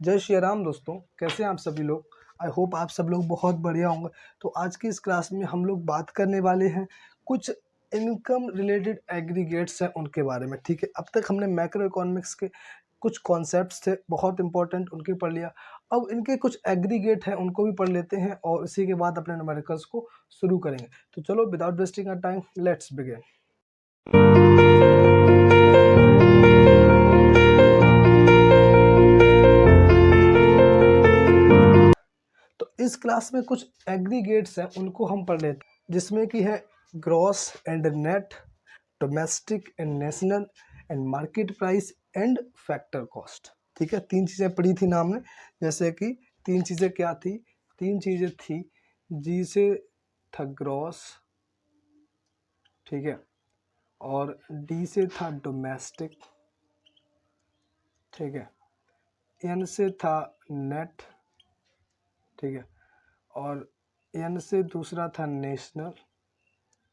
जय श्री राम दोस्तों, कैसे हैं आप सभी लोग। आई होप आप सब लोग बहुत बढ़िया होंगे। तो आज की इस क्लास में हम लोग बात करने वाले हैं कुछ इनकम रिलेटेड एग्रीगेट्स हैं उनके बारे में। ठीक है, अब तक हमने मैक्रो इकोनॉमिक्स के कुछ कॉन्सेप्ट्स थे बहुत इंपॉर्टेंट, उनके पढ़ लिया। अब इनके कुछ एग्रीगेट हैं उनको भी पढ़ लेते हैं और इसी के बाद अपने न्यूमेरिकल्स को शुरू करेंगे। तो चलो without wasting our time let's begin. तो इस क्लास में कुछ एग्रीगेट्स हैं उनको हम पढ़ लेते हैं, जिसमें कि है gross and net, domestic and national and market price and factor cost. ठीक है, तीन चीज़ें पढ़ी थी नाम ने। जैसे कि तीन चीज़ें क्या थी, तीन चीज़ें थी, जी से था ग्रॉस, ठीक है, और डी से था डोमेस्टिक, ठीक है, एन से था नेट, ठीक है, और एन से दूसरा था नेशनल,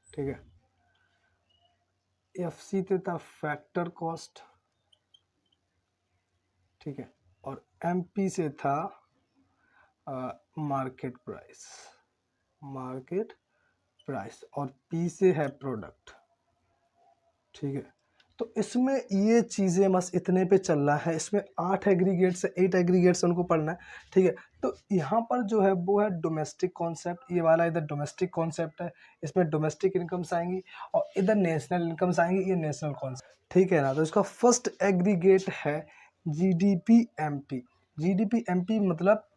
ठीक है, एफ सी पे था फैक्टर कॉस्ट, ठीक है, और एम पी से था मार्केट प्राइस, मार्केट प्राइस, और पी से है प्रोडक्ट। ठीक है, तो इसमें ये चीज़ें बस इतने पे चल रहा है। इसमें 8 एग्रीगेट्स, 8 एग्रीगेट्स उनको पढ़ना है। ठीक है, तो यहाँ पर जो है वो है डोमेस्टिक कॉन्सेप्ट। ये वाला इधर डोमेस्टिक कॉन्सेप्ट है, इसमें डोमेस्टिक इनकम्स आएंगी, और इधर नेशनल इनकम्स आएंगी, ये नेशनल कॉन्सेप्ट। ठीक है ना, तो इसका फर्स्ट एग्रीगेट है जीडीपी एमपी। जीडीपी एमपी मतलब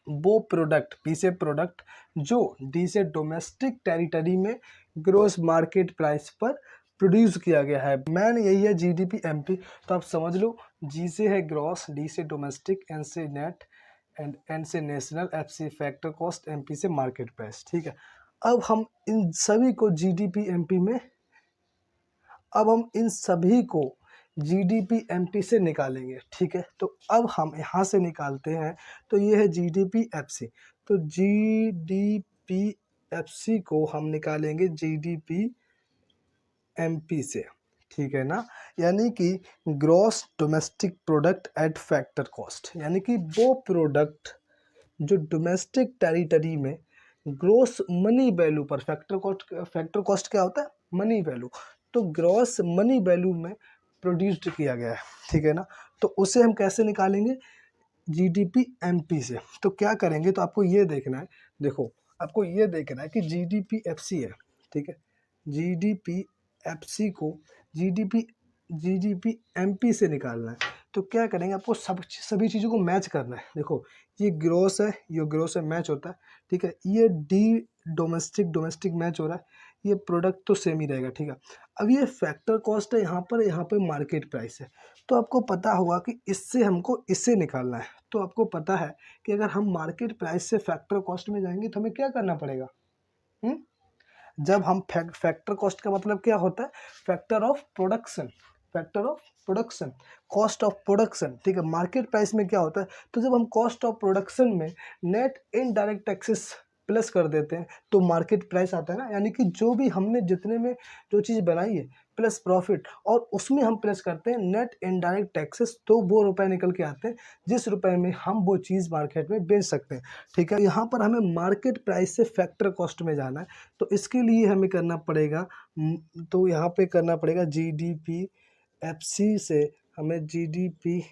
वो प्रोडक्ट, पी से प्रोडक्ट, जो डी से डोमेस्टिक टेरिटरी में ग्रोस मार्केट प्राइस पर प्रोड्यूस किया गया है। मैन यही है जीडीपी एमपी। तो आप समझ लो, जी से है ग्रॉस, डी से डोमेस्टिक, एन से नेट एंड एन से नेशनल, एफ से फैक्टर कॉस्ट, एमपी से मार्केट प्राइस। ठीक है, अब हम इन सभी को जीडीपी एमपी में, अब हम इन सभी को जीडीपी एमपी से निकालेंगे। ठीक है, तो अब हम यहाँ से निकालते हैं। तो ये है जीडीपी एफसी। तो जीडीपी एफसी को हम निकालेंगे जीडीपी एमपी से। ठीक है ना, यानी कि gross domestic product at factor cost, यानी कि वो प्रोडक्ट जो डोमेस्टिक टेरिटरी में ग्रॉस मनी वैल्यू पर, फैक्टर कॉस्ट क्या होता है, मनी वैल्यू, तो ग्रॉस मनी वैल्यू में प्रोड्यूस्ड किया गया है। ठीक है ना, तो उसे हम कैसे निकालेंगे, जीडीपी एमपी से। तो क्या करेंगे, तो आपको ये देखना है, देखो आपको ये देखना है कि जीडीपी एफसी है। ठीक है, जीडीपी एफसी को जीडीपी जीडीपी एमपी से निकालना है। तो क्या करेंगे, आपको सभी चीज़ों को मैच करना है। देखो ये ग्रोस है, ये ग्रोस है, मैच होता है। ठीक है, ये डी डोमेस्टिक डोमेस्टिक मैच हो रहा है, ये प्रोडक्ट तो सेम ही रहेगा। ठीक है, अब ये फैक्टर कॉस्ट है यहाँ पे मार्केट प्राइस है। तो आपको पता होगा कि इससे हमको इससे निकालना है। तो आपको पता है कि अगर हम मार्केट प्राइस से फैक्टर कॉस्ट में जाएंगे तो हमें क्या करना पड़ेगा। हुँ? जब हम फैक्टर कॉस्ट का मतलब क्या होता है, factor of production, factor of production, cost of production. ठीक है, मार्केट प्राइस में क्या होता है, तो जब हम कॉस्ट ऑफ प्रोडक्शन में नेट इनडायरेक्ट टैक्सेस प्लस कर देते हैं तो मार्केट प्राइस आता है ना। यानी कि जो भी हमने जितने में जो चीज़ बनाई है प्लस प्रॉफिट, और उसमें हम प्लस करते हैं नेट इनडायरेक्ट टैक्सेस, तो वो रुपए निकल के आते हैं जिस रुपए में हम वो चीज़ मार्केट में बेच सकते हैं। ठीक है, यहाँ पर हमें मार्केट प्राइस से फैक्टर कॉस्ट में जाना है। तो इसके लिए हमें करना पड़ेगा, तो यहाँ पे करना पड़ेगा जीडीपी एफसी से हमें जीडीपी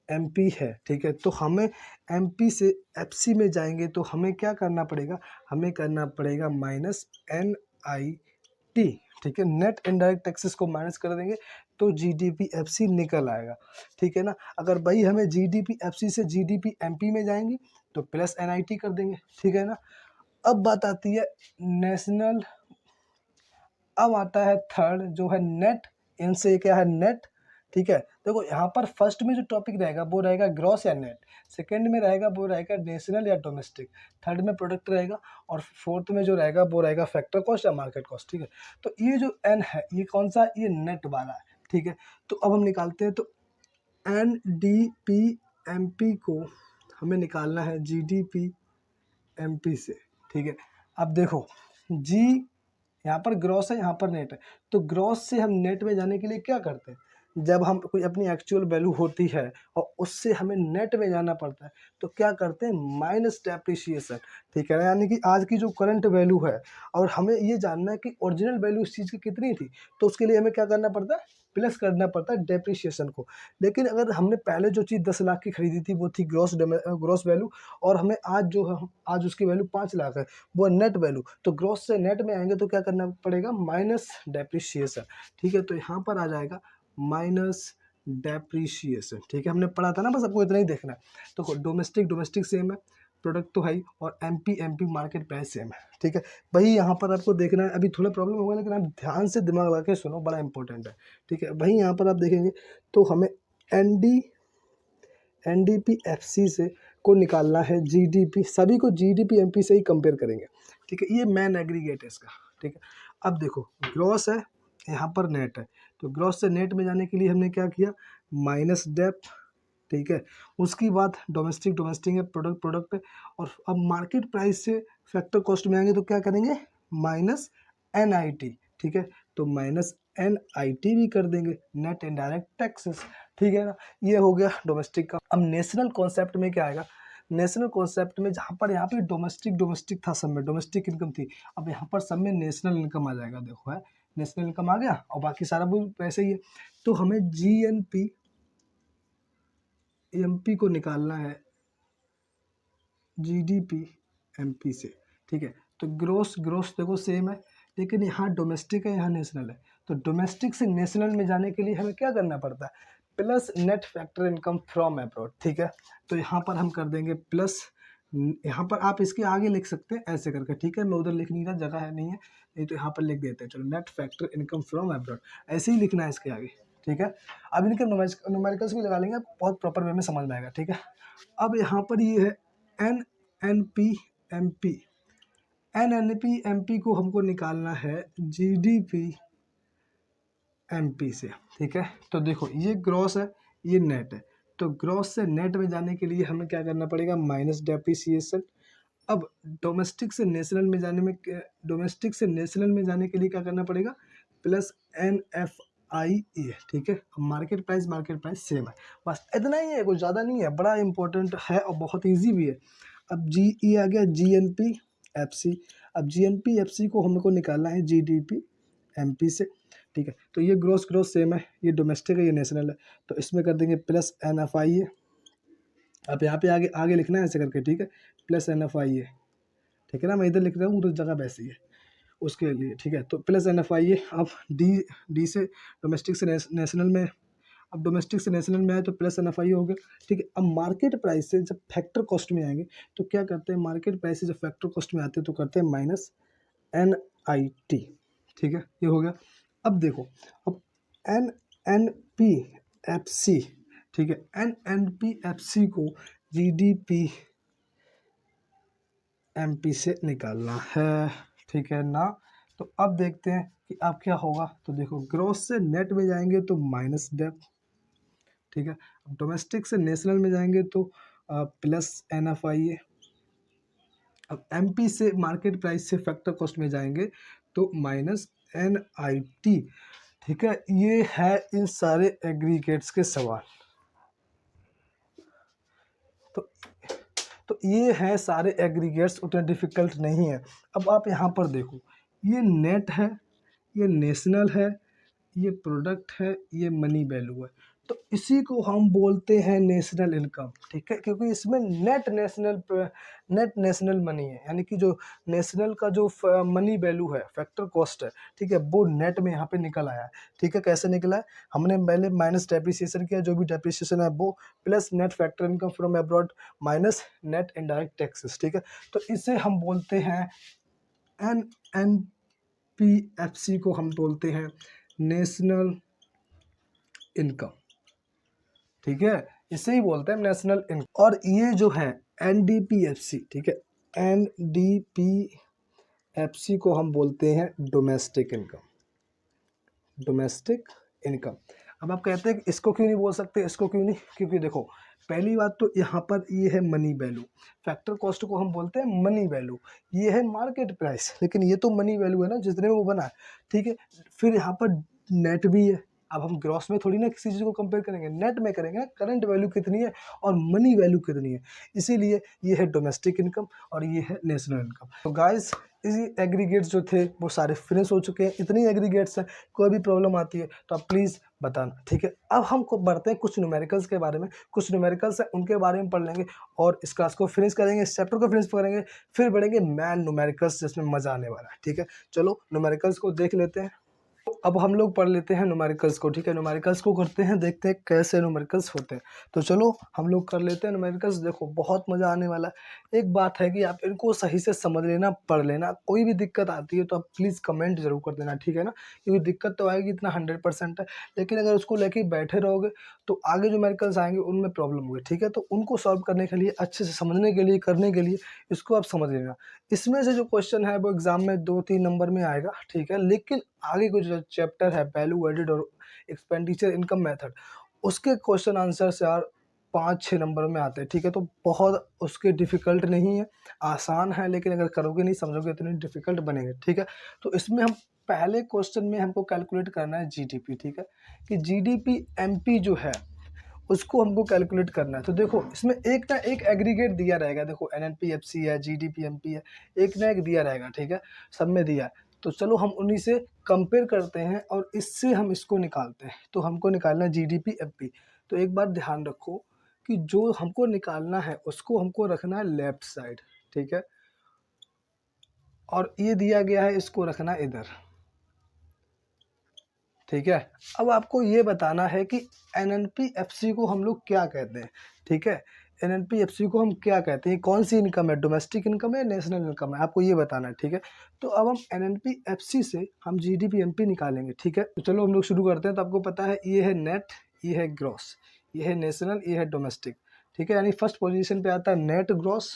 एमपी है। ठीक है, तो हमें एमपी से एफसी में जाएंगे तो हमें क्या करना पड़ेगा, हमें करना पड़ेगा माइनस एन आई टी। ठीक है, नेट इनडायरेक्ट टैक्सेस को माइनस कर देंगे तो जीडीपी एफसी निकल आएगा। ठीक है ना, अगर भाई हमें जीडीपी एफसी से जीडीपी एमपी में जाएंगे तो प्लस एनआईटी कर देंगे। ठीक है ना, अब बात आती है नेशनल। अब आता है थर्ड जो है नेट, इनसे क्या है नेट। ठीक है, देखो यहाँ पर फर्स्ट में जो टॉपिक रहेगा वो रहेगा ग्रॉस या नेट, सेकंड में रहेगा वो रहेगा नेशनल या डोमेस्टिक, थर्ड में प्रोडक्ट रहेगा, और फोर्थ में जो रहेगा वो रहेगा फैक्टर कॉस्ट या मार्केट कॉस्ट। ठीक है, तो ये जो एन है ये कौन सा, ये नेट वाला है। ठीक है, तो अब हम निकालते हैं। तो N D P M P को हमें निकालना है G D P M P से। ठीक है, अब देखो जी यहाँ पर ग्रॉस है, यहाँ पर नेट है, तो ग्रॉस से हम नेट में जाने के लिए क्या करते हैं, जब हम कोई अपनी एक्चुअल वैल्यू होती है और उससे हमें नेट में जाना पड़ता है तो क्या करते हैं, माइनस डेप्रिसिएशन, ठीक है ना। यानी कि आज की जो करंट वैल्यू है और हमें ये जानना है कि ओरिजिनल वैल्यू इस चीज़ की कितनी थी, तो उसके लिए हमें क्या करना पड़ता है, प्लस करना पड़ता है डेप्रिसिएशन को। लेकिन अगर हमने पहले जो चीज़ 10 लाख की खरीदी थी वो थी ग्रॉस वैल्यू, और हमें आज जो है आज उसकी वैल्यू 5 लाख है, वो है नेट वैल्यू। तो ग्रॉस से नेट में आएंगे तो क्या करना पड़ेगा, माइनस डेप्रिसिएशन, ठीक है। तो यहाँ पर आ जाएगा माइनस डेप्रिसिएशन, ठीक है। हमने पढ़ा था ना, बस आपको इतना ही देखना है। तो डोमेस्टिक सेम है, प्रोडक्ट तो है ही, और एमपी मार्केट प्राइस सेम है, ठीक है। वही यहाँ पर आपको देखना है, अभी थोड़ा प्रॉब्लम होगा लेकिन आप ध्यान से दिमाग लगा के सुनो, बड़ा इंपॉर्टेंट है, ठीक है। वही यहाँ पर आप देखेंगे तो हमें एनडीपीएफसी से को निकालना है जीडीपी, सभी को जीडीपी एमपी से ही कंपेयर करेंगे, ठीक है। ये मेन एग्रीगेट है इसका, ठीक है। अब देखो ग्रॉस है, यहाँ पर नेट है, तो ग्रॉस से नेट में जाने के लिए हमने क्या किया, माइनस डेप, ठीक है। उसकी बाद डोमेस्टिक है, प्रोडक्ट है, और अब मार्केट प्राइस से फैक्टर कॉस्ट में आएंगे तो क्या करेंगे, माइनस एनआईटी, ठीक है। तो माइनस एनआईटी भी कर देंगे, नेट इनडायरेक्ट टैक्सेस, ठीक है ना। ये हो गया डोमेस्टिक का। अब नेशनल कॉन्सेप्ट में क्या आएगा, नेशनल कॉन्सेप्ट में जहाँ पर यहाँ पे डोमेस्टिक था, सब में डोमेस्टिक इनकम थी, अब यहाँ पर सब में नेशनल इनकम आ जाएगा, देखो है नेशनल इनकम आ गया, और बाकी सारा वो वैसे ही है। तो हमें जीएनपी एमपी को निकालना है जीडीपी एमपी से, ठीक है। तो ग्रोस देखो सेम है, लेकिन यहाँ डोमेस्टिक है, यहाँ नेशनल है। तो डोमेस्टिक से नेशनल में जाने के लिए हमें क्या करना पड़ता है, plus net factor income from abroad, ठीक है। तो यहाँ पर हम कर देंगे प्लस, यहाँ पर आप इसके आगे लिख सकते हैं ऐसे करके, ठीक है। मैं उधर लिख नहीं रहा, जगह है नहीं है, नहीं तो यहाँ पर लिख देते हैं, चलो net factor income from abroad, ऐसे ही लिखना है इसके आगे, ठीक है। अब इनके न्यूमेरिकल्स भी लगा लेंगे, बहुत प्रॉपर वे में समझ में आएगा, ठीक है। अब यहाँ पर ये है N N P M P, N को हमको निकालना है जीडीपी एमपी से, ठीक है। तो देखो ये ग्रॉस है, ये नेट है, तो ग्रॉस से नेट में जाने के लिए हमें क्या करना पड़ेगा, माइनस डेप्रिसिएशन। अब डोमेस्टिक से नेशनल में जाने के लिए क्या करना पड़ेगा, प्लस NFIA, ठीक है। मार्केट प्राइस सेम है, बस इतना ही है, कुछ ज़्यादा नहीं है, बड़ा इंपॉर्टेंट है और बहुत ईजी भी है। अब GE आ गया GNPFC, अब GNPFC को हमको निकालना है GDP MP से, ठीक है। तो ये ग्रोस सेम है, ये डोमेस्टिक है, ये नेशनल है, तो इसमें कर देंगे प्लस NFIA। अब यहाँ पे आगे लिखना है ऐसे करके, ठीक है, प्लस NFIA, ठीक है ना। मैं इधर लिख रहा हूँ तो जगह वैसी है उसके लिए, ठीक है। तो प्लस NFIA। अब डी से डोमेस्टिक से नेशनल में, अब डोमेस्टिक से नेशनल में आए तो प्लस NFIA हो गया, ठीक है। अब मार्केट प्राइस से जब फैक्टर कॉस्ट में आएंगे तो क्या करते हैं, मार्केट प्राइस से जब फैक्टर कॉस्ट में आते हैं तो करते हैं माइनस NIT, ठीक है। ये हो गया। अब देखो, अब NNPFC, ठीक है, NNPFC को GDP MP से निकालना है, ठीक है ना। तो अब देखते हैं कि अब क्या होगा। तो देखो ग्रॉस से नेट में जाएंगे तो माइनस डेप, ठीक है। अब डोमेस्टिक से नेशनल में जाएंगे तो प्लस NFIA। अब MP से मार्केट प्राइस से फैक्टर कॉस्ट में जाएंगे तो माइनस NIT, ठीक है। ये है इन सारे एग्रीगेट्स के सवाल। तो ये है सारे एग्रीगेट्स, उतने डिफिकल्ट नहीं है। अब आप यहाँ पर देखो, ये नेट है, ये नेशनल है, ये प्रोडक्ट है, ये मनी वैल्यू है। तो इसी को हम बोलते हैं नेशनल इनकम, ठीक है, क्योंकि इसमें नेट नेशनल मनी है, यानी कि जो नेशनल का जो मनी वैल्यू है, फैक्टर कॉस्ट है, ठीक है, वो नेट में यहाँ पे निकल आया है, ठीक है। कैसे निकला है, हमने पहले माइनस डेप्रिसिएशन किया, जो भी डेप्रिसिएशन है वो, plus net factor income from abroad minus net indirect taxes, ठीक है। तो इसे हम बोलते हैं NNPFC को हम बोलते हैं नेशनल इनकम, ठीक है, इसे ही बोलते हैं नेशनल इनकम। और ये जो है NDPFC, ठीक है, NDPFC को हम बोलते हैं डोमेस्टिक इनकम। अब आप कहते हैं कि इसको क्यों नहीं बोल सकते, इसको क्यों नहीं, क्योंकि देखो पहली बात तो यहाँ पर ये है मनी वैल्यू, फैक्टर कॉस्ट को हम बोलते हैं मनी वैल्यू, ये है मार्केट प्राइस, लेकिन ये तो मनी वैल्यू है ना जितने में वो बना है, ठीक है। फिर यहाँ पर नेट भी है, अब हम ग्रॉस में थोड़ी ना किसी चीज़ को कंपेयर करेंगे, नेट में करेंगे, करंट वैल्यू कितनी है और मनी वैल्यू कितनी है। इसीलिए ये है डोमेस्टिक इनकम और ये है नेशनल इनकम। तो गाइस इसी एग्रीगेट्स जो थे वो सारे फिनिश हो चुके हैं, इतनी एग्रीगेट्स हैं। कोई भी प्रॉब्लम आती है तो आप प्लीज़ बताना, ठीक है। अब हमको बढ़ते हैं कुछ न्यूमेरिकल्स के बारे में, कुछ न्यूमेरिकल्स हैं उनके बारे में पढ़ लेंगे और इस क्लास को फिनिश करेंगे, इस चैप्टर को फिनिश करेंगे, फिर बढ़ेंगे मैन न्यूमेरिकल्स जिसमें मज़ा आने वाला है, ठीक है। चलो न्यूमेरिकल्स को देख लेते हैं। अब हम लोग पढ़ लेते हैं न्यूमेरिकल्स को, ठीक है। न्यूमेरिकल्स को करते हैं, देखते हैं कैसे न्यूमेरिकल्स होते हैं। तो चलो हम लोग कर लेते हैं न्यूमेरिकल्स। देखो बहुत मज़ा आने वाला है। एक बात है कि आप इनको सही से समझ लेना, पढ़ लेना। कोई भी दिक्कत आती है तो आप प्लीज़ कमेंट जरूर कर देना, ठीक है ना। क्योंकि दिक्कत तो आएगी, इतना 100% है, लेकिन अगर उसको लेके बैठे रहोगे तो आगे जो न्यूमेरिकल्स आएंगे उनमें प्रॉब्लम होगी, ठीक है। तो उनको सॉल्व करने के लिए, अच्छे से समझने के लिए, करने के लिए इसको आप समझ लेना। इसमें से जो क्वेश्चन है वो एग्जाम में 2-3 नंबर में आएगा, ठीक है। लेकिन आगे कुछ जो चैप्टर है वैल्यू एडेड और एक्सपेंडिचर इनकम मेथड, उसके क्वेश्चन आंसर्स यार 5-6 नंबर में आते हैं, ठीक है। तो बहुत उसके डिफ़िकल्ट नहीं है, आसान है, लेकिन अगर करोगे नहीं, समझोगे तो नहीं, डिफ़िकल्ट बनेंगे, ठीक है। तो इसमें हम पहले क्वेश्चन में हमको कैलकुलेट करना है जीडीपी, ठीक है, कि जीडीपी एमपी जो है उसको हमको कैलकुलेट करना है। तो देखो इसमें एक ना एक एग्रीगेट दिया रहेगा, देखो एनएनपीएफसी है, जीडीपीएमपी है, एक ना एक दिया रहेगा, ठीक है, सब में दिया है। तो चलो हम उन्हीं से कंपेयर करते हैं और इससे हम इसको निकालते हैं। तो हमको निकालना है जीडीपीएमपी। तो एक बात ध्यान रखो कि जो हमको निकालना है उसको हमको रखना है लेफ्ट साइड, ठीक है, और ये दिया गया है इसको रखना इधर, ठीक है। अब आपको ये बताना है कि एनएनपीएफसी को हम लोग क्या कहते हैं, ठीक है। एनएनपीएफसी को हम क्या कहते हैं, कौन सी इनकम है, डोमेस्टिक इनकम है, नेशनल इनकम है, आपको ये बताना है, ठीक है। तो अब हम एनएनपीएफसी से हम जीडीपीएमपी निकालेंगे, ठीक है। तो चलो हम लोग शुरू करते हैं। तो आपको पता है ये है नेट, ये है ग्रॉस, ये है नेशनल, ये है डोमेस्टिक, ठीक है। यानी फर्स्ट पोजीशन पे आता है नेट ग्रॉस,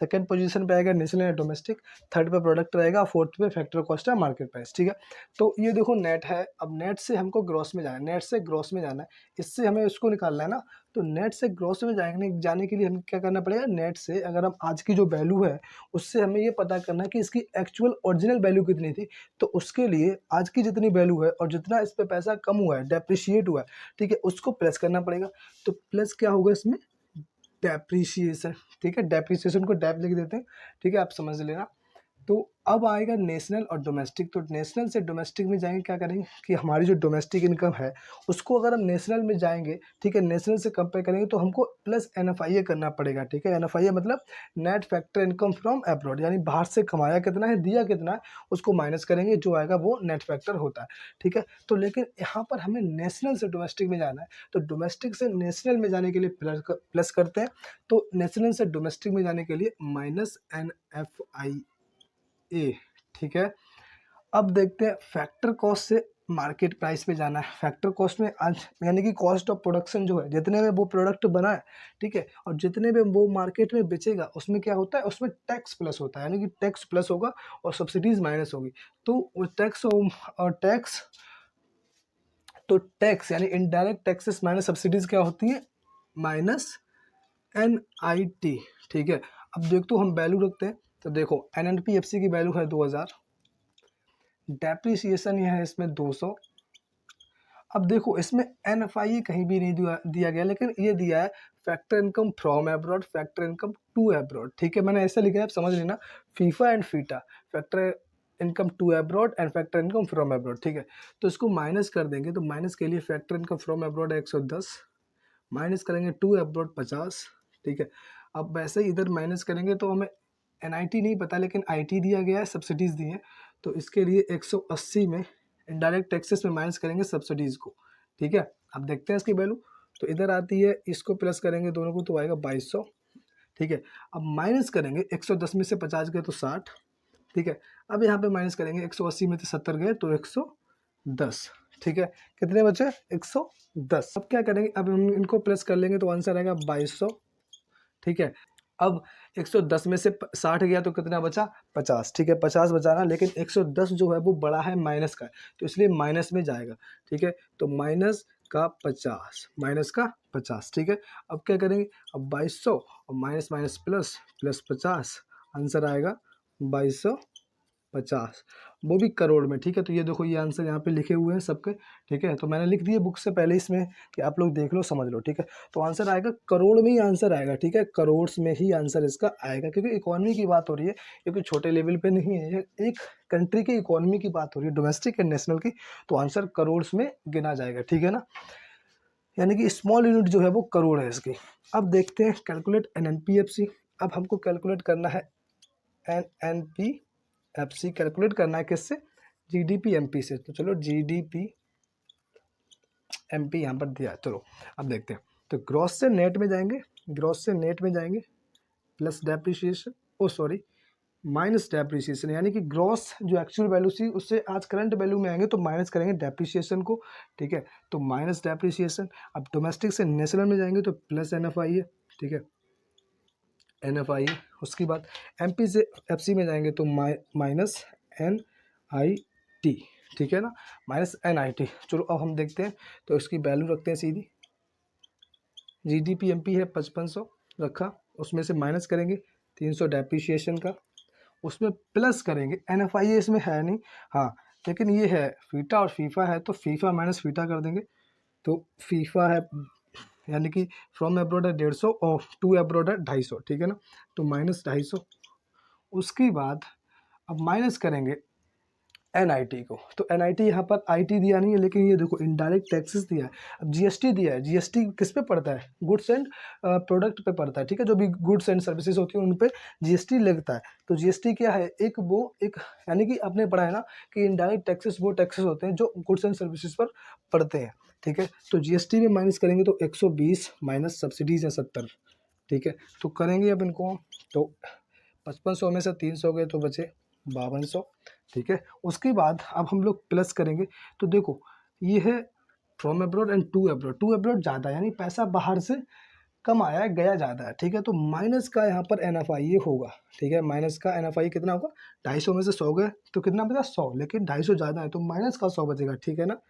सेकंड पोजीशन पे आएगा नेशनल या डोमेस्टिक, थर्ड पे प्रोडक्ट रहेगा, फोर्थ पे फैक्टर कॉस्ट है, मार्केट प्राइस, ठीक है। तो ये देखो नेट है, अब नेट से हमको ग्रॉस में जाना है, नेट से ग्रॉस में जाना है, इससे हमें इसको निकालना है ना। तो नेट से ग्रॉस में जाने के लिए हमें क्या करना पड़ेगा, नेट से अगर हम आज की जो वैल्यू है उससे हमें ये पता करना है कि इसकी एक्चुअल ओरिजिनल वैल्यू कितनी थी। तो उसके लिए आज की जितनी वैल्यू है और जितना इस पर पैसा कम हुआ है, डेप्रिशिएट हुआ है, ठीक है, उसको प्लस करना पड़ेगा। तो प्लस क्या होगा इसमें, डेप्रिसिएशन, ठीक है, डेप्रिसिएशन को डेप लिख देते हैं, ठीक है, आप समझ लेना। तो अब आएगा नेशनल और डोमेस्टिक। तो नेशनल से डोमेस्टिक में जाएंगे, क्या करेंगे कि हमारी जो डोमेस्टिक इनकम है उसको अगर हम नेशनल में जाएंगे, ठीक है, नेशनल से कंपेयर करेंगे तो हमको प्लस एनएफआईए करना पड़ेगा, ठीक है। एनएफआईए मतलब net factor income from abroad, यानी बाहर से कमाया कितना है, दिया कितना है, उसको माइनस करेंगे, जो आएगा वो नेट फैक्टर होता है, ठीक है। तो लेकिन यहाँ पर हमें नेशनल से डोमेस्टिक में जाना है, तो डोमेस्टिक से नेशनल में जाने के लिए प्लस करते हैं। तो नेशनल से डोमेस्टिक में जाने के लिए माइनस NFIA, ठीक है। अब देखते हैं फैक्टर कॉस्ट से मार्केट प्राइस पे जाना है। फैक्टर कॉस्ट में आज यानी कि कॉस्ट ऑफ प्रोडक्शन जो है, जितने में वो प्रोडक्ट बना है, ठीक है, और जितने में वो मार्केट में बेचेगा उसमें क्या होता है, उसमें टैक्स प्लस होता है, यानी कि टैक्स प्लस होगा और सब्सिडीज माइनस होगी। तो वो टैक्स और टैक्स, तो टैक्स यानी इनडायरेक्ट टैक्सेस माइनस सब्सिडीज क्या होती है, माइनस NIT, ठीक है। अब देखो हम वैल्यू रखते हैं। तो देखो एनएनपीएफसी की वैल्यू है 2000, डेप्रिसिएशन यह है इसमें 200। अब देखो इसमें NFIE कहीं भी नहीं दिया गया, लेकिन ये दिया है factor income from abroad, factor income to abroad, ठीक है, मैंने ऐसा लिखा है, आप समझ लेना, FIFA and FITA, factor income to abroad and factor income from abroad, ठीक है। तो इसको माइनस कर देंगे, तो माइनस के लिए फैक्टर इनकम फ्रॉम अब्रॉड है 110, माइनस करेंगे टू अब्रॉड 50, ठीक है। अब वैसे ही इधर माइनस करेंगे तो हमें NIT नहीं पता, लेकिन IT दिया गया है, सब्सिडीज़ दी हैं, तो इसके लिए 180 में इनडायरेक्ट टैक्सेस में माइनस करेंगे सब्सिडीज़ को, ठीक है। अब देखते हैं इसकी वैल्यू, तो इधर आती है, इसको प्लस करेंगे दोनों को तो आएगा 2200, ठीक है। अब माइनस करेंगे 110 में से 50 गए तो 60, ठीक है। अब यहाँ पे माइनस करेंगे 180 में से 70 गए तो 110, ठीक है। कितने बचे, 110। अब क्या करेंगे, अब हम इनको प्लस कर लेंगे तो आंसर आएगा 2200, ठीक है। अब 110 में से 60 गया तो कितना बचा, 50, ठीक है, 50 बचाना, लेकिन 110 जो है वो बड़ा है माइनस का है, तो इसलिए माइनस में जाएगा, ठीक है। तो माइनस का 50, माइनस का 50, ठीक है। अब क्या करेंगे, अब 2200 और minus minus plus, plus 50, answer आएगा 2250, 50, वो भी करोड़ में, ठीक है। तो ये देखो ये आंसर यहाँ पे लिखे हुए हैं सबके, ठीक है। तो मैंने लिख दिए बुक से पहले इसमें कि आप लोग देख लो समझ लो, ठीक है। तो आंसर आएगा करोड़ में ही आंसर आएगा, ठीक है, करोड़ में ही आंसर इसका आएगा, क्योंकि इकोनॉमी की बात हो रही है, क्योंकि छोटे लेवल पे नहीं है, ये एक कंट्री की इकोनॉमी की बात हो रही है, डोमेस्टिक एंड नेशनल की, तो आंसर करोड़ में गिना जाएगा, ठीक है ना। यानी कि स्मॉल यूनिट जो है वो करोड़ है इसकी। अब देखते हैं कैलकुलेट एनएनपीएफसी। अब हमको कैलकुलेट करना है एनएनपीएफसी, कैलकुलेट करना है किससे, जीडीपी एमपी से। तो चलो जीडीपी एमपी यहाँ पर दिया है, चलो अब देखते हैं। तो ग्रॉस से नेट में जाएंगे, ग्रॉस से नेट में जाएंगे, प्लस डेप्रिसिएशन, ओ सॉरी माइनस डेप्रिसिएशन, यानी कि ग्रॉस जो एक्चुअल वैल्यू थी उससे आज करंट वैल्यू में आएंगे तो माइनस करेंगे डेप्रिसिएशन को, ठीक है। तो माइनस डेप्रिसिएशन। अब डोमेस्टिक से नेशनल में जाएंगे तो प्लस एनएफआई है, ठीक है, एनएफआई है। उसके बाद एमपी से एफसी में जाएंगे तो माइनस एनआईटी, ठीक है ना, माइनस एनआईटी। चलो अब हम देखते हैं, तो इसकी वैल्यू रखते हैं सीधी। जीडीपी एमपी है 5500 रखा, उसमें से माइनस करेंगे 300 डेप्रिसिएशन का, उसमें प्लस करेंगे एनएफआई इसमें है नहीं, हाँ लेकिन ये है फीटा और फीफा है, तो फीफा माइनस फीटा कर देंगे। तो फीफा है यानी कि फ्रॉम एब्रॉड है 150 और टू एब्रॉड है 250, ठीक है ना, तो माइनस 250। उसके बाद अब माइनस करेंगे एनआईटी को, तो एनआईटी यहाँ पर आईटी दिया नहीं है, लेकिन ये देखो इनडायरेक्ट टैक्सेस दिया है। अब जीएसटी दिया है, जीएसटी किस पे पड़ता है, गुड्स एंड प्रोडक्ट पे पड़ता है, ठीक है, जो भी गुड्स एंड सर्विसेज होती है उन पे जीएसटी लगता है। तो जीएसटी क्या है, एक वो एक यानी कि आपने पढ़ा है ना कि इनडायरेक्ट टैक्सेस वो टैक्सेस होते हैं जो गुड्स एंड सर्विसेज पर पड़ते हैं, ठीक है। तो जीएसटी में माइनस करेंगे तो 120 माइनस सब्सिडीज है 70, ठीक है। तो करेंगे अब इनको, तो 5500 में से 300 गए तो बचे 5200, ठीक है। उसके बाद अब हम लोग प्लस करेंगे, तो देखो ये है from abroad and to abroad ज़्यादा, यानी पैसा बाहर से कम आया है, गया ज़्यादा है, ठीक है। तो माइनस का यहाँ पर एनएफआई ये होगा, ठीक है, माइनस का एनएफआई कितना होगा, 250 में से 100 गए तो कितना बचा 100, लेकिन 250 ज़्यादा है तो माइनस का 100 बचेगा, ठीक है ना।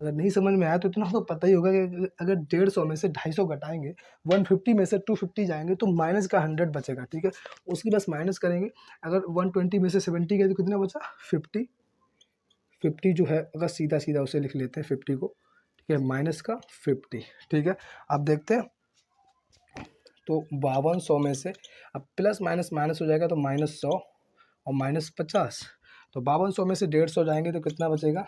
अगर नहीं समझ में आया तो इतना तो पता ही होगा कि अगर 150 में से 250 घटाएंगे, 150 में से 250 जाएंगे तो माइनस का 100 बचेगा, ठीक है। उसकी बस माइनस करेंगे, अगर 120 में से 70 गए तो कितना बचा 50, 50 जो है अगर सीधा सीधा उसे लिख लेते हैं 50 को, ठीक है, माइनस का 50, ठीक है। अब देखते हैं, तो 5200 में से अब प्लस माइनस माइनस हो जाएगा तो माइनस 100 और माइनस 50, तो 5200 में से 150 जाएंगे तो कितना बचेगा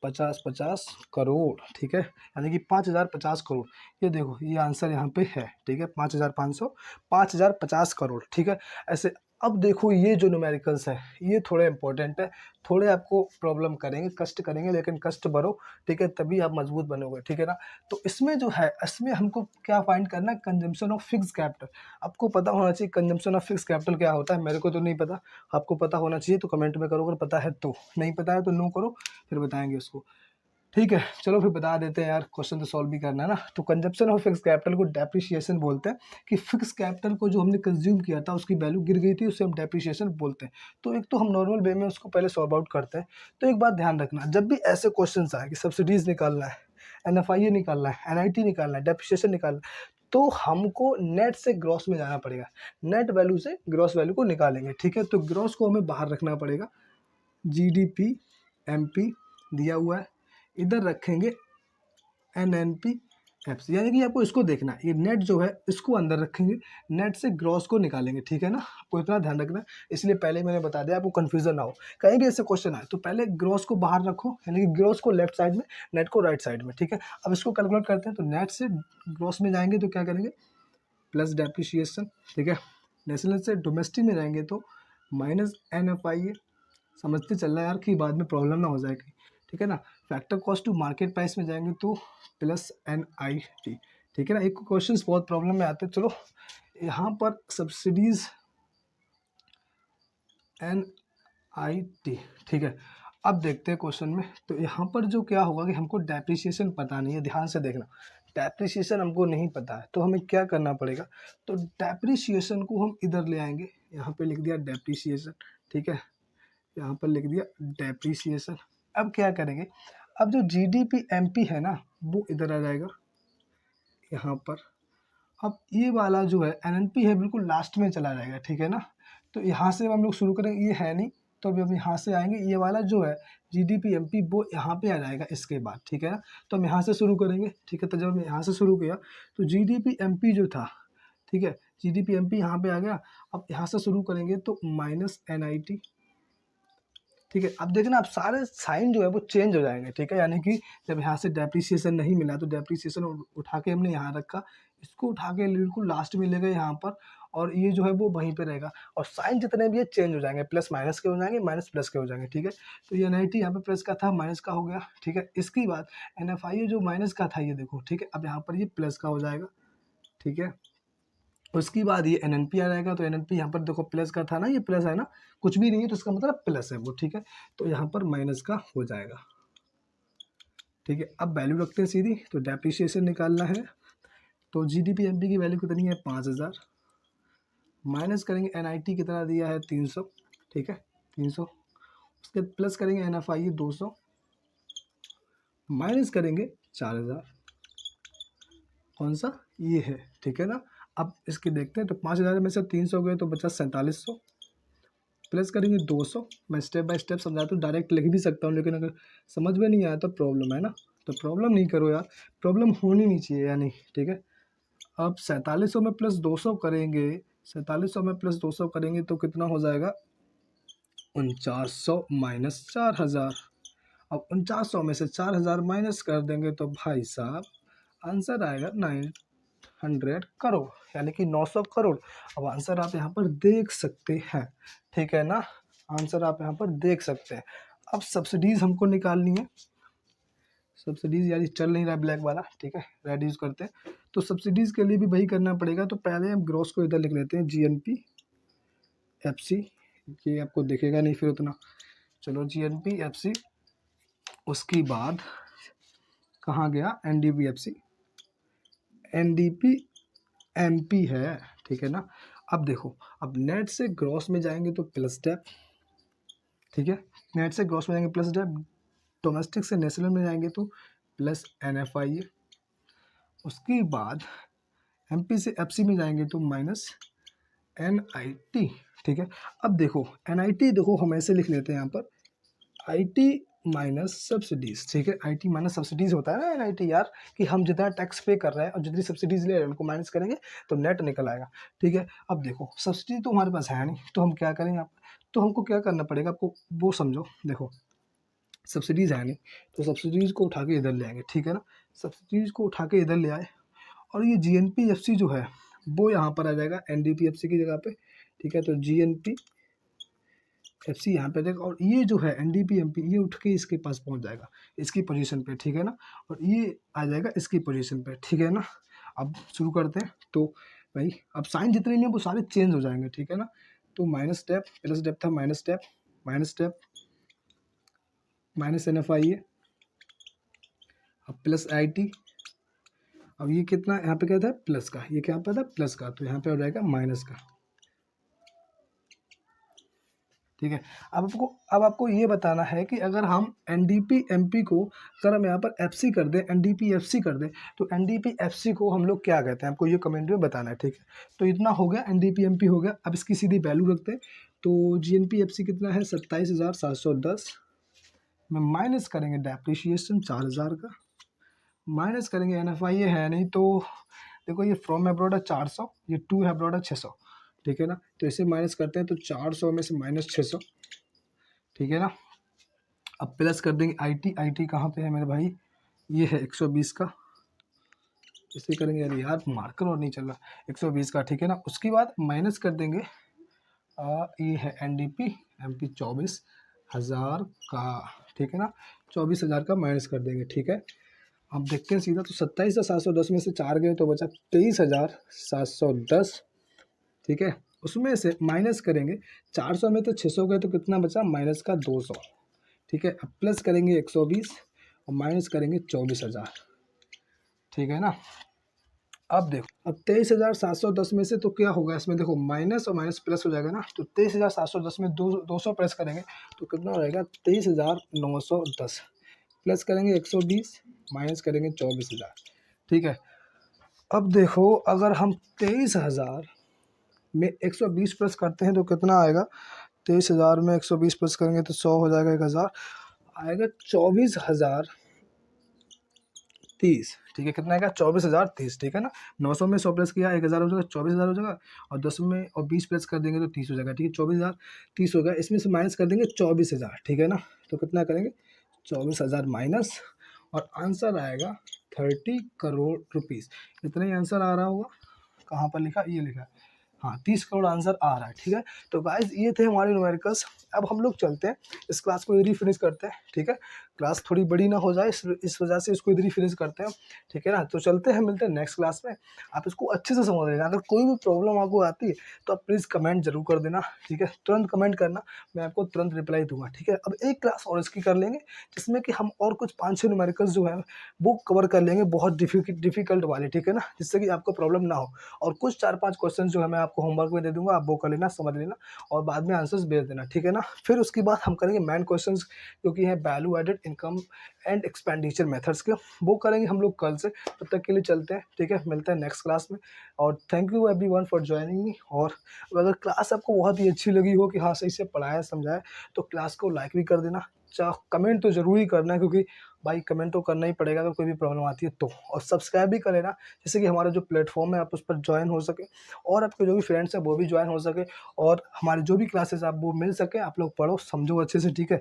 50 करोड़, ठीक है, यानी कि 5050 करोड़। ये देखो ये आंसर यहाँ पे है, ठीक है, 5500, 5050 करोड़, ठीक है। ऐसे अब देखो ये जो न्यूमेरिकल्स है ये थोड़े इंपॉर्टेंट है, थोड़े आपको प्रॉब्लम करेंगे, कष्ट करेंगे, लेकिन कष्ट भरो, ठीक है, तभी आप मजबूत बनोगे, ठीक है ना। तो इसमें जो है इसमें हमको क्या फाइंड करना है, कंजम्पशन ऑफ फिक्स कैपिटल। आपको पता होना चाहिए कंजम्पशन ऑफ फिक्स कैपिटल क्या होता है, मेरे को तो नहीं पता, आपको पता होना चाहिए, तो कमेंट में करो अगर पता है तो, नहीं पता है तो नो करो, फिर बताएंगे उसको, ठीक है। चलो फिर बता देते हैं यार, क्वेश्चन तो सॉल्व भी करना है ना। तो कंजप्शन ऑफ फिक्स कैपिटल को डेप्रिसिएशन बोलते हैं, कि फिक्स कैपिटल को जो हमने कंज्यूम किया था उसकी वैल्यू गिर गई थी, उसे हम डेप्रिसिएशन बोलते हैं। तो एक तो हम नॉर्मल वे में उसको पहले सॉल्व आउट करते हैं। तो एक बात ध्यान रखना, जब भी ऐसे क्वेश्चन आए कि सब्सिडीज निकालना है, एनएफआईए निकालना है, एनआईटी निकालना है, डेप्रिसिएशन निकालना है, तो हमको नेट से ग्रॉस में जाना पड़ेगा, नेट वैल्यू से ग्रॉस वैल्यू को निकालेंगे, ठीक है। तो ग्रॉस को हमें बाहर रखना पड़ेगा, जीडीपी एमपी दिया हुआ है, इधर रखेंगे एनएनपी एफसी, यानी कि आपको इसको देखना है, ये नेट जो है इसको अंदर रखेंगे, नेट से ग्रॉस को निकालेंगे, ठीक है ना। आपको इतना ध्यान रखना है, इसलिए पहले मैंने बता दिया, आपको कंफ्यूजन ना हो, कहीं भी ऐसे क्वेश्चन आए तो पहले ग्रॉस को बाहर रखो, यानी कि ग्रॉस को लेफ्ट साइड में, नेट को राइट साइड में, ठीक है। अब इसको कैलकुलेट करते हैं, तो नेट से ग्रॉस में जाएंगे तो क्या करेंगे, प्लस डेप्रिसिएशन, ठीक है। नेशनल से डोमेस्टिक में जाएंगे तो माइनस एनएफआईए, समझते चलना यार कि बाद में प्रॉब्लम ना हो जाएगी, ठीक है ना। Factor cost to market price में जाएंगे तो प्लस एनआईटी, ठीक है ना। एक क्वेश्चन बहुत प्रॉब्लम में आते हैं, चलो यहाँ पर सब्सिडीज एनआईटी, ठीक है। अब देखते हैं क्वेश्चन में, तो यहाँ पर जो क्या होगा कि हमको डेप्रिसिएशन पता नहीं है, ध्यान से देखना, डेप्रिसिएशन हमको नहीं पता है, तो हमें क्या करना पड़ेगा, तो डेप्रिसिएशन को हम इधर ले आएंगे, यहाँ पे लिख दिया डेप्रिसिएशन, ठीक है, यहाँ पर लिख दिया डेप्रिसिएशन। अब क्या करेंगे, अब जो जीडीपी एमपी है ना वो इधर आ जाएगा यहाँ पर। अब ये वाला जो है एनएनपी है बिल्कुल लास्ट में चला जाएगा, ठीक है ना। तो तो यहाँ से हम लोग शुरू करेंगे, ये है नहीं तो अभी हम यहाँ से आएंगे, ये वाला जो है जीडीपी एमपी वो यहाँ पे आ जाएगा इसके बाद, ठीक है ना। तो हम यहाँ से शुरू करेंगे, ठीक है। तो जब हमने यहाँ से शुरू किया तो जीडीपी एमपी जो था, ठीक है, जीडीपी एमपी यहाँ पे आ गया। अब यहाँ से शुरू करेंगे तो माइनस एनआईटी, ठीक है। अब देखना आप सारे साइन जो है वो चेंज हो जाएंगे, ठीक है। यानी कि जब यहाँ से डेप्रिसिएशन नहीं मिला तो डेप्रिसिएशन उठा के हमने यहाँ रखा, इसको उठा के बिल्कुल लास्ट में ले गए यहाँ पर, और ये जो है वो वहीं पे रहेगा, और साइन जितने भी है चेंज हो जाएंगे, प्लस माइनस के हो जाएंगे, माइनस प्लस के हो जाएंगे, ठीक है। तो ये एनआईटी यहाँ पे प्लस का था, माइनस का हो गया, ठीक है। इसके बाद एनएफआई जो माइनस का था, ये देखो, ठीक है, अब यहाँ पर ये प्लस का हो जाएगा, ठीक है। उसके बाद ये एनएनपी आ जाएगा, तो एनएनपी यहाँ पर देखो प्लस का था ना, ये प्लस है ना, कुछ भी नहीं है तो इसका मतलब प्लस है वो, ठीक है। तो यहाँ पर माइनस का हो जाएगा, ठीक है। अब वैल्यू रखते हैं सीधी, तो डेप्रिसिएशन निकालना है, तो जीडीपी एमपी की वैल्यू कितनी है 5000, माइनस करेंगे एनआईटी कितना दिया है 300, ठीक है 300, उसके प्लस करेंगे एनएफआई 200, माइनस करेंगे 4000, कौन सा ये है, ठीक है ना। अब इसकी देखते हैं, तो 5000 में से 300 गए तो बचा 4700, प्लस करेंगे 200। मैं स्टेप बाय स्टेप समझाता हूँ, डायरेक्ट लिख भी सकता हूँ, लेकिन अगर समझ में नहीं आया तो प्रॉब्लम है ना, तो प्रॉब्लम नहीं करो यार, प्रॉब्लम होनी नहीं चाहिए यानी, ठीक है। अब 4700 में प्लस 200 करेंगे, 4700 में प्लस 200 करेंगे तो कितना हो जाएगा 4900 माइनस 4000। अब 4900 में से 4000 माइनस कर देंगे तो भाई साहब आंसर आएगा 900 करोड़, यानी कि 900 करोड़। अब आंसर आप यहाँ पर देख सकते हैं, ठीक है ना, आंसर आप यहाँ पर देख सकते हैं। अब सब्सिडीज हमको निकालनी है, सब्सिडीज यानी चल नहीं रहा ब्लैक वाला, ठीक है, रेड यूज करते हैं। तो सब्सिडीज के लिए भी वही करना पड़ेगा, तो पहले हम ग्रॉस को इधर लिख लेते हैं, जीएनपी एफसी, ये आपको दिखेगा नहीं फिर उतना, चलो जीएनपी एफसी। उसके बाद कहाँ गया एनडीपीएफसी, एनडीपी एमपी है, ठीक है ना। अब देखो, अब नेट से ग्रॉस में जाएंगे तो प्लस स्टेप, ठीक है, नेट से ग्रॉस में जाएंगे प्लस स्टेप, डोमेस्टिक से नेशनल में जाएंगे तो प्लस एनएफआई, उसके बाद एमपी से एफसी में जाएंगे तो माइनस एनआईटी, ठीक है। अब देखो एनआईटी, देखो हम ऐसे लिख लेते हैं यहाँ पर आईटी माइनस सब्सिडीज, ठीक है, आईटी माइनस सब्सिडीज होता है ना एनआईटी यार, कि हम जितना टैक्स पे कर रहे हैं और जितनी सब्सिडीज ले रहे हैं उनको माइनस करेंगे तो नेट निकल आएगा, ठीक है। अब देखो सब्सिडी तो हमारे पास है नहीं, तो हम क्या करेंगे, आप तो हमको क्या करना पड़ेगा, आपको वो समझो, देखो सब्सिडीज है नहीं तो सब्सिडीज को उठा के इधर ले आएंगे, ठीक है ना, सब्सिडीज को उठा के इधर ले आए, और ये जीएनपीएफसी जो है वो यहाँ पर आ जाएगा एनडीपीएफसी की जगह पे, ठीक है। तो जीएनपी एफसी यहाँ पे देगा, और ये जो है एनडीपी एमपी ये उठ के इसके पास पहुँच जाएगा, इसकी पोजीशन पे, ठीक है ना, और ये आ जाएगा इसकी पोजीशन पे, ठीक है ना। अब शुरू करते हैं, तो भाई अब साइन जितने भी हैं वो सारे चेंज हो जाएंगे, ठीक है ना। तो माइनस स्टेप, प्लस स्टेप था, minus step, minus step, minus NFI, अब प्लस आईटी, अब ये कितना यहाँ पे क्या था प्लस का, ये क्या पे था प्लस का, तो यहाँ पे हो जाएगा माइनस का, ठीक है। अब आपको ये बताना है कि अगर हम एनडीपी एमपी को अगर हम यहाँ पर एफसी कर दें, एनडीपी एफसी कर दें, तो एनडीपी एफसी को हम लोग क्या कहते हैं, आपको ये कमेंट में बताना है, ठीक है। तो इतना हो गया, एनडीपी एमपी हो गया। अब इसकी सीधी वैल्यू रखते हैं, तो जीएनपी एफसी कितना है 27,710 में माइनस करेंगे डेप्रिशिएशन 4000 का, माइनस करेंगे एनएफआई ये है नहीं, तो देखो ये फ्रॉम एब्रॉड है 400, ये टू है एब्रॉड है 600, ठीक है ना। तो इसे माइनस करते हैं तो 400 में से माइनस 600, ठीक है ना। अब प्लस कर देंगे आईटी, आईटी कहाँ पे है मेरे भाई, ये है 120 का, इसे करेंगे, अरे यार मार्कर और नहीं चल रहा, 120 का, ठीक है ना। उसके बाद माइनस कर देंगे ये है एनडीपी एमपी 24,000 का, ठीक है ना, 24,000 का माइनस कर देंगे, ठीक है। अब देखते हैं सीधा, तो 27,710 में से 4 गए तो बचा 23,710, ठीक है। उसमें से माइनस करेंगे 400 में तो 600 गए तो कितना बचा माइनस का 200, ठीक है। अब प्लस करेंगे 120 और माइनस करेंगे 24,000, ठीक है ना। अब देखो, अब 23,710 में से तो क्या होगा इसमें, देखो माइनस और माइनस प्लस हो जाएगा ना, तो 23,710 में 200 प्लस करेंगे तो कितना हो जाएगा 23,910, प्लस करेंगे 120 माइनस करेंगे 24,000, ठीक है। अब देखो अगर हम 23,000 में 120 प्लस करते हैं तो कितना आएगा, 23,000 में 120 प्लस करेंगे तो 100 हो जाएगा, 1,000 आएगा, 24,030। ठीक है, कितना आएगा, 24,030। ठीक है ना, 900 में 100 प्लस किया 1,000 हो जाएगा, 24,000 हो जाएगा, और 10 में और 20 प्लस कर देंगे तो 30 हो जाएगा। ठीक है, 24,030 हो गया, इसमें से माइनस कर देंगे 24,000। ठीक है ना, तो कितना करेंगे, 24,000 माइनस, और आंसर आएगा 30 करोड़ रुपीज़। इतना ही आंसर आ रहा होगा, कहाँ पर लिखा, ये लिखा है, हाँ 30 करोड़ आंसर आ रहा है। ठीक है, तो गाइस ये थे हमारे न्यूमेरिकल्स। अब हम लोग चलते हैं, इस क्लास को इधर ही फिनिश करते हैं। ठीक है, क्लास थोड़ी बड़ी ना हो जाए, इस वजह से इसको इधर ही फिनिश करते हैं। ठीक है ना, तो चलते हैं, मिलते हैं नेक्स्ट क्लास में। आप इसको अच्छे से समझ लेना, अगर कोई भी प्रॉब्लम आपको आती है तो आप प्लीज़ कमेंट जरूर कर देना। ठीक है, तुरंत कमेंट करना, मैं आपको तुरंत रिप्लाई दूंगा। ठीक है, अब एक क्लास और इसकी कर लेंगे, जिसमें कि हम और कुछ 5-6 न्यूमेरिकल्स जो है वो कवर कर लेंगे, बहुत डिफिकल्ट वाले। ठीक है ना, जिससे कि आपको प्रॉब्लम ना हो, और कुछ 4-5 क्वेश्चन जो है मैं आपको होमवर्क में दे दूंगा, आप वो कर लेना, समझ लेना, और बाद में आंसर्स भेज देना। ठीक है ना, फिर उसके बाद हम करेंगे मेन क्वेश्चंस, जो कि है value added income and expenditure methods के, वो करेंगे हम लोग कल से। तब तक के लिए चलते हैं। ठीक है, मिलते हैं नेक्स्ट क्लास में, और thank you everyone for joining me. और अगर क्लास आपको बहुत ही अच्छी लगी हो कि हाँ सही से पढ़ाया समझाया, तो क्लास को लाइक भी कर देना, चाहे कमेंट तो ज़रूर ही करना है, क्योंकि भाई कमेंट तो करना ही पड़ेगा अगर कोई भी प्रॉब्लम आती है तो, और सब्सक्राइब भी कर लेना, जैसे कि हमारा जो प्लेटफॉर्म है आप उस पर ज्वाइन हो सके, और आपके जो भी फ्रेंड्स हैं वो भी ज्वाइन हो सके, और हमारी जो भी क्लासेस आप वो मिल सके, आप लोग पढ़ो समझो अच्छे से। ठीक है,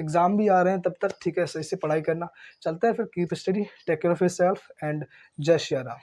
एग्ज़ाम भी आ रहे हैं तब तक, ठीक है, सही से पढ़ाई करना। चलता है फिर, keep study, take care of yourself, and जय श्री राम।